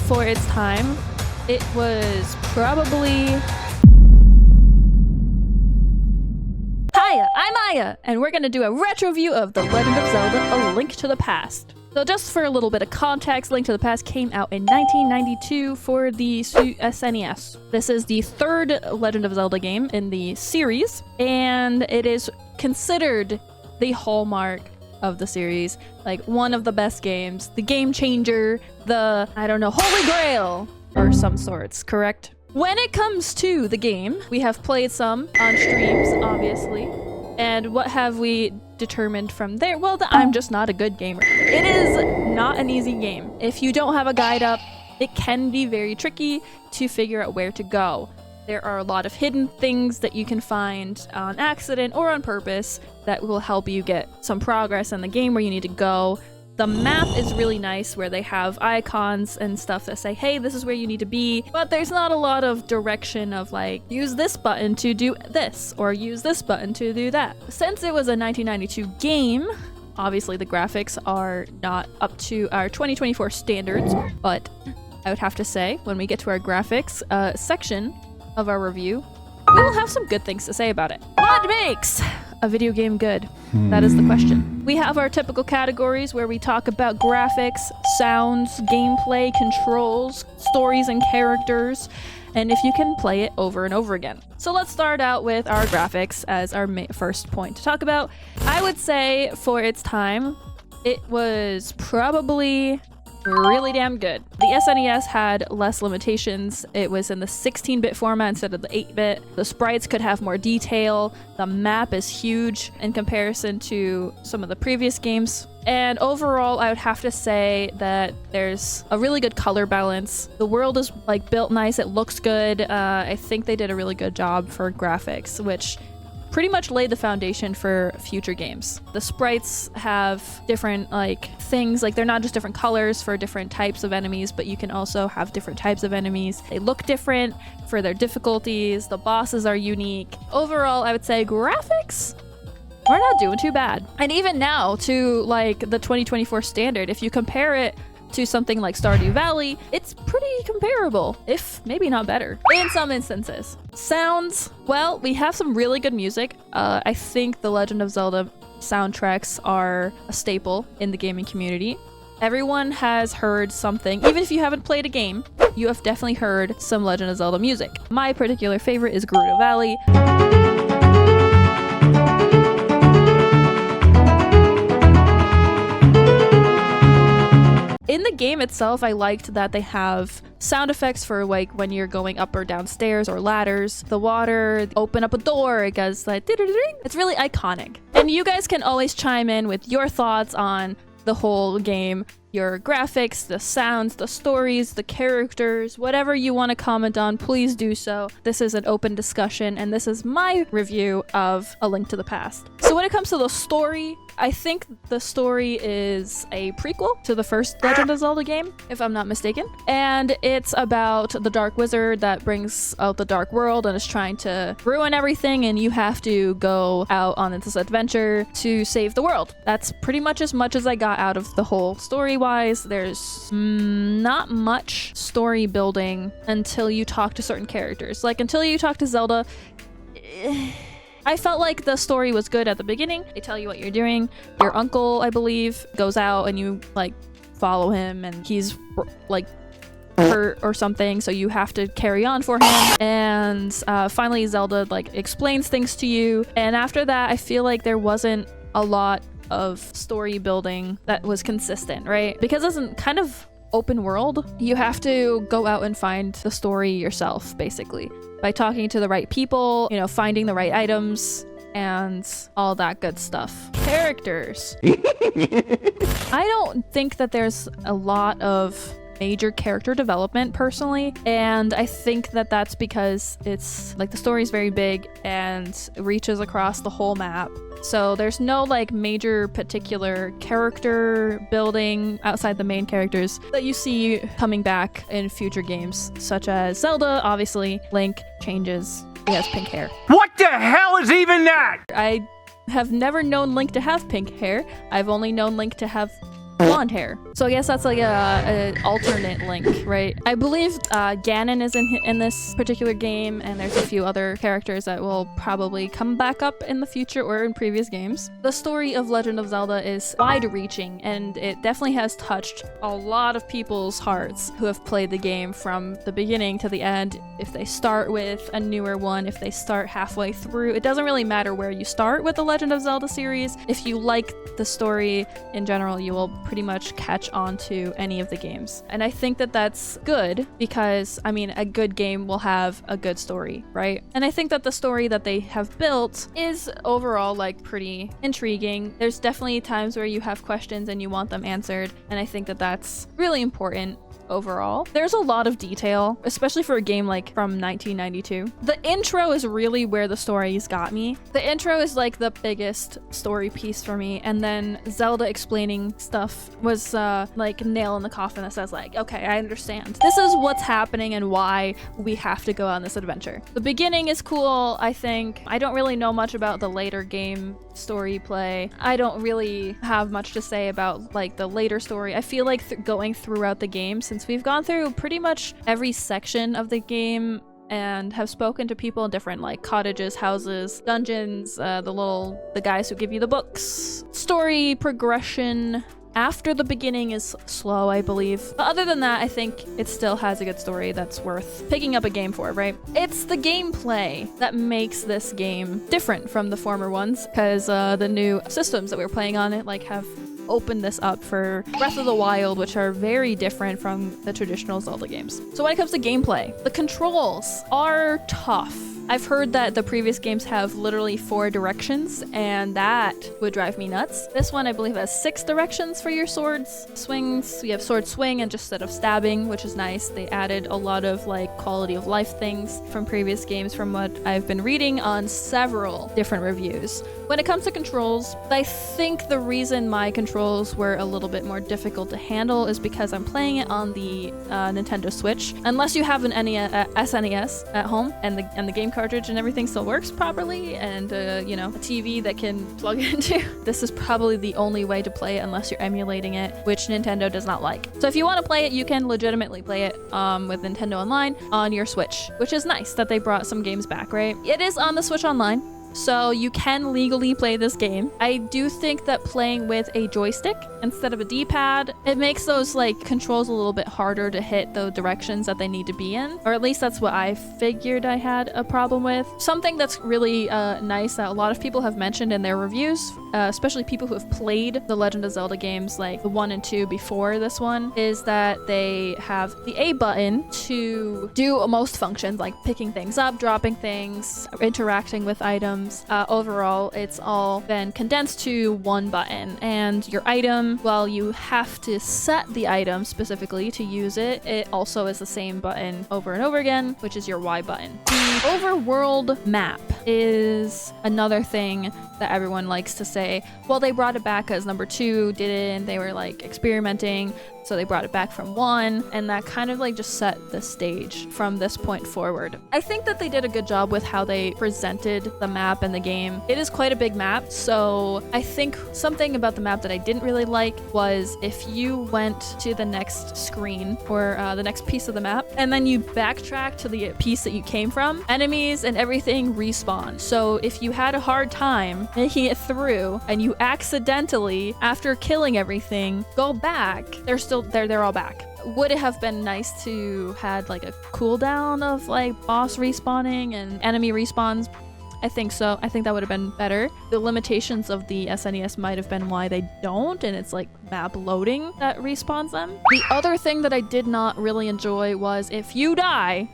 for its time, it was probably... Hiya, I'm Aya, and we're gonna do a retro view of The Legend of Zelda: A Link to the Past. So just for a little bit of context, Link to the Past came out in 1992 for the SNES. This is the third Legend of Zelda game in the series, and it is considered the hallmark of the series, like one of the best games, the game changer, the, I don't know, holy grail, or some sorts, correct? When it comes to the game, we have played some on streams, obviously. And what have we determined from there? Well, that I'm just not a good gamer. It is not an easy game. If you don't have a guide up, it can be very tricky to figure out where to go. There are a lot of hidden things that you can find on accident or on purpose that will help you get some progress in the game where you need to go. The map is really nice where they have icons and stuff that say, hey, this is where you need to be, but there's not a lot of direction of like, use this button to do this, or use this button to do that. Since it was a 1992 game, obviously the graphics are not up to our 2024 standards, but I would have to say, when we get to our graphics section of our review, we will have some good things to say about it. What makes a video game good? That is the question. We have our typical categories where we talk about graphics, sounds, gameplay, controls, stories and characters, and if you can play it over and over again. So let's start out with our graphics as our first point to talk about. I would say for its time, it was probably really damn good. The SNES had less limitations. It was in the 16-bit format instead of the 8-bit. The sprites could have more detail. The map is huge in comparison to some of the previous games. And overall, I would have to say that there's a really good color balance. The world is like built nice. It looks good. I think they did a really good job for graphics, which pretty much laid the foundation for future games. The sprites have different things, like they're not just different colors for different types of enemies, but you can also have different types of enemies. They look different for their difficulties. The bosses are unique. Overall, I would say graphics, we're not doing too bad. And even now to like the 2024 standard, if you compare it to something like Stardew Valley, it's pretty comparable, if maybe not better, in some instances. Sounds, well, we have some really good music. I think the Legend of Zelda soundtracks are a staple in the gaming community. Everyone has heard something, even if you haven't played a game, you have definitely heard some Legend of Zelda music. My particular favorite is Gerudo Valley. In the game itself, I liked that they have sound effects for like when you're going up or down stairs or ladders. The water, open up a door, it goes like ding. It's really iconic. And you guys can always chime in with your thoughts on the whole game, your graphics, the sounds, the stories, the characters, whatever you want to comment on, please do so. This is an open discussion, and this is my review of A Link to the Past. So when it comes to the story, I think the story is a prequel to the first Legend of Zelda game, if I'm not mistaken. And it's about the Dark Wizard that brings out the Dark World and is trying to ruin everything, and you have to go out on this adventure to save the world. That's pretty much as I got out of the whole story-wise. There's not much story building until you talk to certain characters. Like, until you talk to Zelda, I felt like the story was good at the beginning. They tell you what you're doing. Your uncle, I believe, goes out and you like follow him, and he's like hurt or something, so you have to carry on for him. And finally Zelda like explains things to you, and after that I feel like there wasn't a lot of story building that was consistent, right? Because it's kind of open world, you have to go out and find the story yourself, basically, by talking to the right people, you know, finding the right items and all that good stuff. Characters. I don't think that there's a lot of major character development personally, and I think that that's because it's like the story is very big and reaches across the whole map, so there's no like major particular character building outside the main characters that you see coming back in future games, such as Zelda. Obviously Link changes, he has pink hair. What the hell is even that? I have never known Link to have pink hair. I've only known Link to have blonde hair. So I guess that's like a alternate Link, right? I believe Ganon is in this particular game, and there's a few other characters that will probably come back up in the future or in previous games. The story of Legend of Zelda is wide-reaching, and it definitely has touched a lot of people's hearts who have played the game from the beginning to the end. If they start with a newer one, if they start halfway through, it doesn't really matter where you start with the Legend of Zelda series. If you like the story in general, you will pretty much catch on to any of the games. And I think that that's good because, I mean, a good game will have a good story, right? And I think that the story that they have built is overall like pretty intriguing. There's definitely times where you have questions and you want them answered, and I think that that's really important. Overall, there's a lot of detail, especially for a game like from 1992. The intro is really where the story's got me. The intro is like the biggest story piece for me, and then Zelda explaining stuff was like a nail in the coffin that says like, okay, I understand. This is what's happening and why we have to go on this adventure. The beginning is cool, I think. I don't really know much about the later game story play. I don't really have much to say about like the later story. I feel like going throughout the game, since we've gone through pretty much every section of the game and have spoken to people in different like cottages, houses, dungeons, the guys who give you the books. Story progression after the beginning is slow, I believe. But other than that, I think it still has a good story that's worth picking up a game for, right? It's the gameplay that makes this game different from the former ones, because the new systems that we're playing on it like have opened this up for Breath of the Wild, which are very different from the traditional Zelda games. So when it comes to gameplay, the controls are tough. I've heard that the previous games have literally 4 directions, and that would drive me nuts. This one, I believe, has 6 directions for your swords swings. You have sword swing and just instead of stabbing, which is nice. They added a lot of like quality of life things from previous games from what I've been reading on several different reviews. When it comes to controls, I think the reason my controls were a little bit more difficult to handle is because I'm playing it on the Nintendo Switch. Unless you have an SNES at home and the game cartridge and everything still works properly, and you know, a TV that can plug into. This is probably the only way to play it unless you're emulating it, which Nintendo does not like. So if you want to play it, you can legitimately play it with Nintendo Online on your Switch, which is nice that they brought some games back, right? It is on the Switch Online, so you can legally play this game. I do think that playing with a joystick instead of a D-pad, it makes those like controls a little bit harder to hit the directions that they need to be in, or at least that's what I figured I had a problem with. Something that's really nice that a lot of people have mentioned in their reviews, especially people who have played the Legend of Zelda games like the 1 and 2 before this one, is that they have the A button to do most functions like picking things up, dropping things, interacting with items. Overall, it's all been condensed to one button, and your item, well, you have to set the item specifically to use it. It also is the same button over and over again, which is your Y button. The overworld map is another thing that everyone likes to say, well, they brought it back because number 2 didn't, they were like experimenting, so they brought it back from 1, and that kind of like just set the stage from this point forward. I think that they did a good job with how they presented the map and the game. It is quite a big map, so I think something about the map that I didn't really like was if you went to the next screen or the next piece of the map, and then you backtrack to the piece that you came from, enemies and everything respawn. So if you had a hard time making it through and you accidentally, after killing everything, go back, they're all back. Would it have been nice to had like a cooldown of like boss respawning and enemy respawns? I think so. I think that would have been better. The limitations of the SNES might have been why they don't, and it's like map loading that respawns them. The other thing that I did not really enjoy was if you die,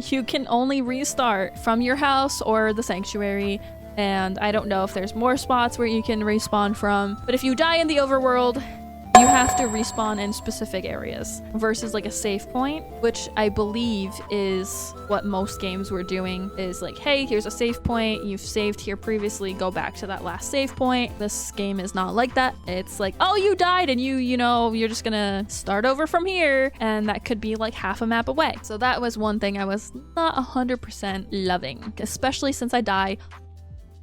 you can only restart from your house or the sanctuary. And I don't know if there's more spots where you can respawn from, but if you die in the overworld, you have to respawn in specific areas versus like a save point, which I believe is what most games were doing, is like, hey, here's a save point, you've saved here previously, go back to that last save point. This game is not like that. It's like, oh, you died and you know, you're just gonna start over from here, and that could be like half a map away. So that was one thing I was not 100% loving, especially since I die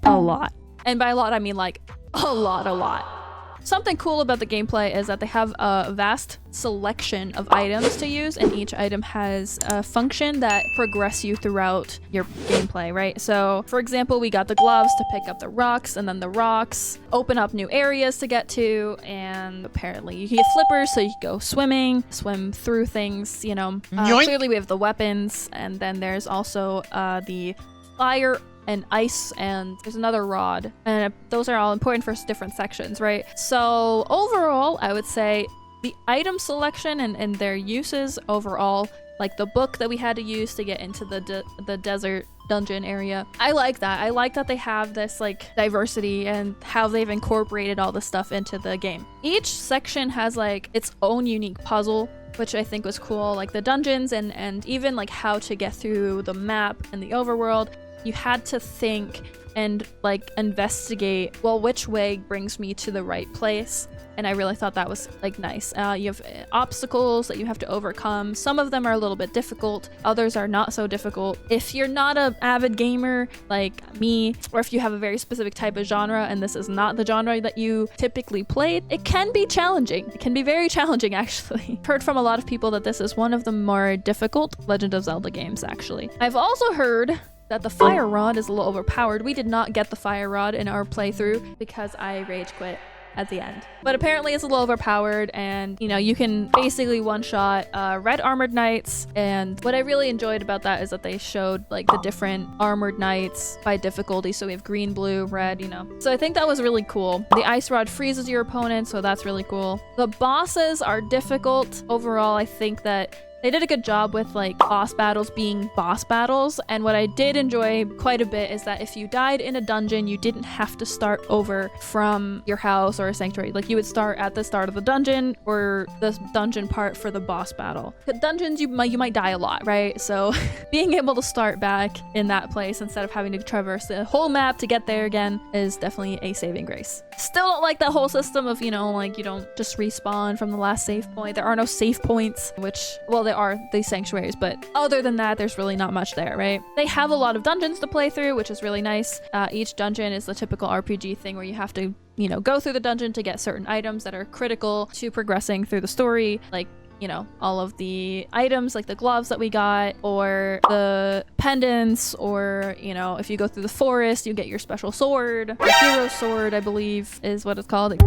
a lot. And by a lot, I mean like a lot. Something cool about the gameplay is that they have a vast selection of items to use, and each item has a function that progress you throughout your gameplay, right? So for example, we got the gloves to pick up the rocks, and then the rocks open up new areas to get to, and apparently you can get flippers so you can go swimming, swim through things, you know. Clearly we have the weapons, and then there's also the fire and ice, and there's another rod, and those are all important for different sections, right? So overall, I would say the item selection and their uses overall, like the book that we had to use to get into the desert dungeon area, I like that. I like that they have this like diversity and how they've incorporated all this stuff into the game. Each section has like its own unique puzzle, which I think was cool, like the dungeons and even like how to get through the map and the overworld. You had to think and like investigate, well, which way brings me to the right place? And I really thought that was like nice. You have obstacles that you have to overcome. Some of them are a little bit difficult, others are not so difficult. If you're not an avid gamer like me, or if you have a very specific type of genre and this is not the genre that you typically played, it can be challenging. It can be very challenging, actually. I've heard from a lot of people that this is one of the more difficult Legend of Zelda games, actually. I've also heard that the fire rod is a little overpowered. We did not get the fire rod in our playthrough because I rage quit at the end. But apparently it's a little overpowered, and you know, you can basically one-shot red armored knights, and what I really enjoyed about that is that they showed like the different armored knights by difficulty. So we have green, blue, red, you know. So I think that was really cool. The ice rod freezes your opponent, so that's really cool. The bosses are difficult. Overall, I think that they did a good job with like boss battles being boss battles, and what I did enjoy quite a bit is that if you died in a dungeon, you didn't have to start over from your house or a sanctuary. Like you would start at the start of the dungeon or the dungeon part for the boss battle. The dungeons, you might die a lot, right? So being able to start back in that place instead of having to traverse the whole map to get there again is definitely a saving grace. Still don't like that whole system of, you know, like you don't just respawn from the last save point. There are no save points, which, well, there are these sanctuaries, but other than that, there's really not much there, right? They have a lot of dungeons to play through, which is really nice. Each dungeon is the typical RPG thing where you have to, you know, go through the dungeon to get certain items that are critical to progressing through the story, like, you know, all of the items like the gloves that we got, or the pendants, or, you know, if you go through the forest, you get your special sword. The hero sword, I believe, is what it's called.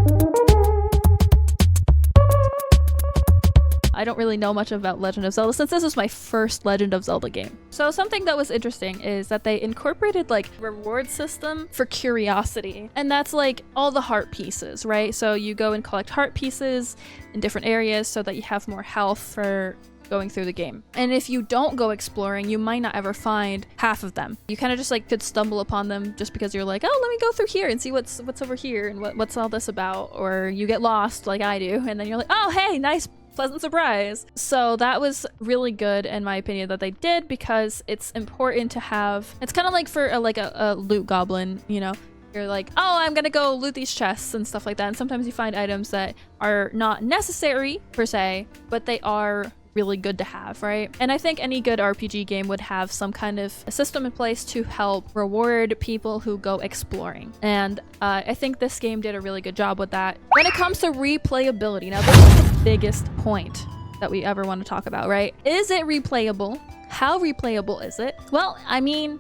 I don't really know much about Legend of Zelda since this is my first Legend of Zelda game. So something that was interesting is that they incorporated like reward system for curiosity, and that's like all the heart pieces, right? So you go and collect heart pieces in different areas so that you have more health for going through the game. And if you don't go exploring, you might not ever find half of them. You kind of just like could stumble upon them just because you're like, oh, let me go through here and see what's over here and what's all this about, or you get lost like I do, and then you're like, oh, hey, nice pleasant surprise. So that was really good in my opinion that they did, because it's important to have, it's kind of like for a loot goblin, you know. You're like, oh, I'm gonna go loot these chests and stuff like that, and sometimes you find items that are not necessary per se, but they are really good to have, right? And I think any good RPG game would have some kind of a system in place to help reward people who go exploring. And I think this game did a really good job with that. When it comes to replayability, now this is the biggest point that we ever want to talk about, right? Is it replayable? How replayable is it? Well, I mean,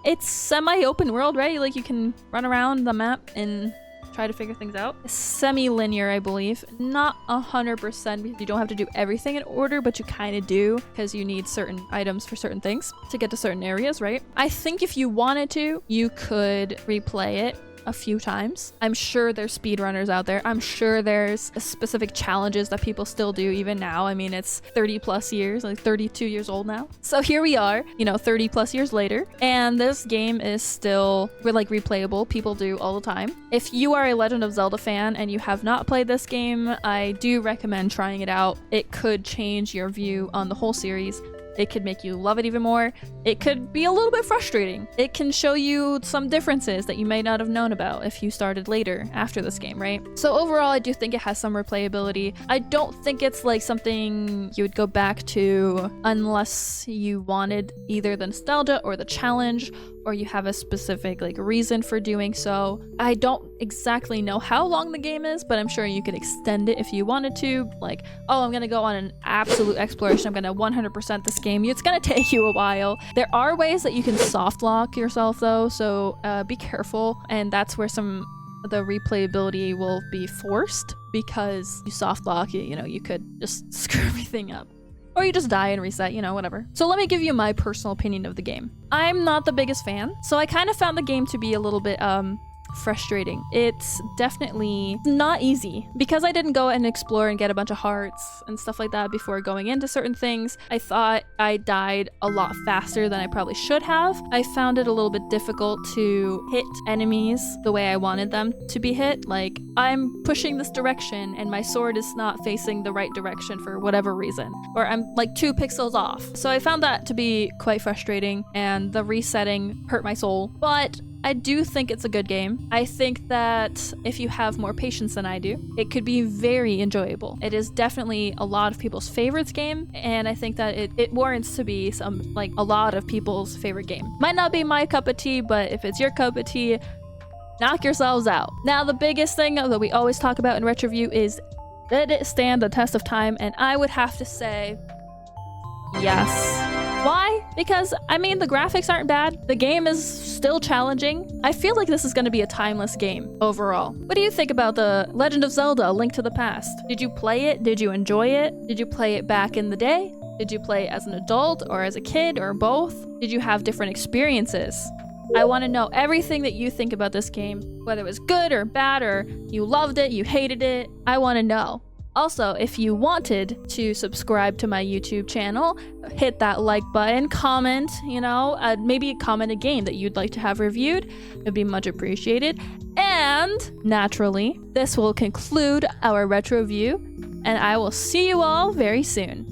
it's semi-open world, right? Like you can run around the map and try to figure things out. Semi-linear, I believe. Not 100% because you don't have to do everything in order, but you kind of do because you need certain items for certain things to get to certain areas, right? I think if you wanted to, you could replay it a few times. I'm sure there's speedrunners out there. I'm sure there's specific challenges that people still do even now. I mean, it's 30 plus years, like 32 years old now. So here we are, you know, 30 plus years later, and this game is still like replayable. People do all the time. If you are a Legend of Zelda fan and you have not played this game, I do recommend trying it out. It could change your view on the whole series. It could make you love it even more. It could be a little bit frustrating. It can show you some differences that you may not have known about if you started later after this game, right? So overall, I do think it has some replayability. I don't think it's like something you would go back to unless you wanted either the nostalgia or the challenge or you have a specific like reason for doing so. I don't exactly know how long the game is, but I'm sure you could extend it if you wanted to. Like, oh, I'm gonna go on an absolute exploration, I'm gonna 100% this game. It's gonna take you a while. There are ways that you can soft lock yourself though, so be careful, and that's where some of the replayability will be forced, because you soft lock it, you know, you could just screw everything up. Or you just die and reset, you know, whatever. So let me give you my personal opinion of the game. I'm not the biggest fan, so I kind of found the game to be a little bit frustrating. It's definitely not easy because I didn't go and explore and get a bunch of hearts and stuff like that before going into certain things. I thought I died a lot faster than I probably should have. I found it a little bit difficult to hit enemies the way I wanted them to be hit. Like, I'm pushing this direction and my sword is not facing the right direction for whatever reason, or I'm like 2 pixels off. So I found that to be quite frustrating, and the resetting hurt my soul. But I do think it's a good game. I think that if you have more patience than I do, it could be very enjoyable. It is definitely a lot of people's favorites game, and I think that it warrants to be a lot of people's favorite game. Might not be my cup of tea, but if it's your cup of tea, knock yourselves out. Now, the biggest thing that we always talk about in Retroview is, did it stand the test of time? And I would have to say yes. Why? Because, I mean, the graphics aren't bad. The game is still challenging. I feel like this is going to be a timeless game overall. What do you think about The Legend of Zelda: A Link to the Past? Did you play it? Did you enjoy it? Did you play it back in the day? Did you play it as an adult or as a kid or both? Did you have different experiences? I want to know everything that you think about this game, whether it was good or bad, or you loved it, you hated it. I want to know. Also, if you wanted to subscribe to my YouTube channel, hit that like button, comment, you know, maybe comment a game that you'd like to have reviewed. It'd be much appreciated. And naturally, this will conclude our retro view, and I will see you all very soon.